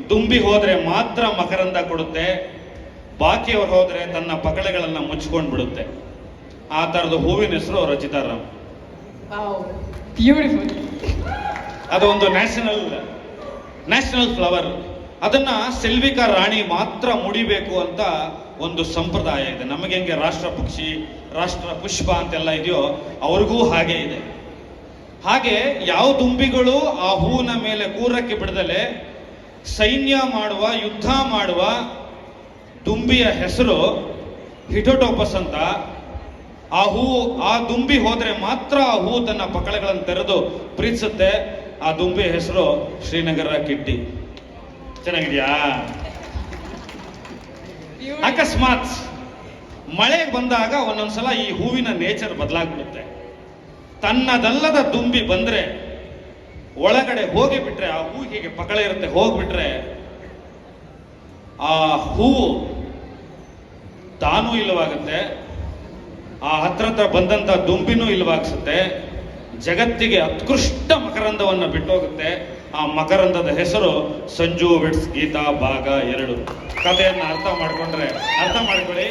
ದುಂಬಿ ಹೋದ್ರೆ ಮಾತ್ರ ಮಕರಂದ ಕೊಡುತ್ತೆ, ಬಾಕಿಯವ್ರು ಹೋದ್ರೆ ತನ್ನ ಪಕಳೆಗಳನ್ನ ಮುಚ್ಕೊಂಡು ಬಿಡುತ್ತೆ. ಆ ತರದ ಹೂವಿನ ಹೆಸರು ರಚಿತಾರಾಮ್. ಬ್ಯೂಟಿಫುಲ್. ಅದು ಒಂದು ನ್ಯಾಷನಲ್ ಫ್ಲವರ್. ಅದನ್ನ ಸೆಲ್ವಿಕಾ ರಾಣಿ ಮಾತ್ರ ಮುಡಿಬೇಕು ಅಂತ ಒಂದು ಸಂಪ್ರದಾಯ ಇದೆ. ನಮಗೆ ಹೆಂಗೆ ರಾಷ್ಟ್ರ ಪಕ್ಷಿ, ರಾಷ್ಟ್ರ ಪುಷ್ಪ ಅಂತೆಲ್ಲ ಇದೆಯೋ ಅವ್ರಿಗೂ ಹಾಗೆ ಇದೆ. ಹಾಗೆ ಯಾವ ದುಂಬಿಗಳು ಆ ಹೂವಿನ ಮೇಲೆ ಕೂರಕ್ಕೆ ಬಿಡದಲೆ ಸೈನ್ಯ ಮಾಡುವ, ಯುದ್ಧ ಮಾಡುವ ದುಂಬಿಯ ಹೆಸರು ಹಿಟೋಟೋಪಸ್ ಅಂತ. ಆ ದುಂಬಿ ಹೋದ್ರೆ ಮಾತ್ರ ಆ ಹೂ ತನ್ನ ಪಕಳೆಗಳನ್ನು ತೆರೆದು ಪ್ರೀತಿಸುತ್ತೆ. ಆ ದುಂಬಿ ಹೆಸರು ಶ್ರೀನಗರ ಕಿಟ್ಟಿ. ಚೆನ್ನಾಗಿದ್ಯಾ? ಅಕಸ್ಮಾತ್ ಮಳೆ ಬಂದಾಗ ಒಂದೊಂದ್ಸಲ ಈ ಹೂವಿನ ನೇಚರ್ ಬದಲಾಗ್ಬಿಡುತ್ತೆ. ತನ್ನದಲ್ಲದ ದುಂಬಿ ಬಂದ್ರೆ ಒಳಗಡೆ ಹೋಗಿಬಿಟ್ರೆ, ಆ ಹೂ ಹೀಗೆ ಪಕಳೆ ಇರುತ್ತೆ, ಹೋಗ್ಬಿಟ್ರೆ ಆ ಹೂವು ತಾನೂ ಇಲ್ಲವಾಗುತ್ತೆ, ಆ ಹತ್ರ ಬಂದಂತ ದುಂಬಿನೂ ಇಲ್ಲವಾಗಿಸುತ್ತೆ, ಜಗತ್ತಿಗೆ ಉತ್ಕೃಷ್ಟ ಮಕರಂದವನ್ನು ಬಿಟ್ಟೋಗುತ್ತೆ. ಆ ಮಕರಂದದ ಹೆಸರು ಸಂಜು ವಿಟ್ಸ್ ಗೀತಾ ಭಾಗ 2. ಕಥೆಯನ್ನು ಅರ್ಥ ಮಾಡ್ಕೊಳ್ಳಿ.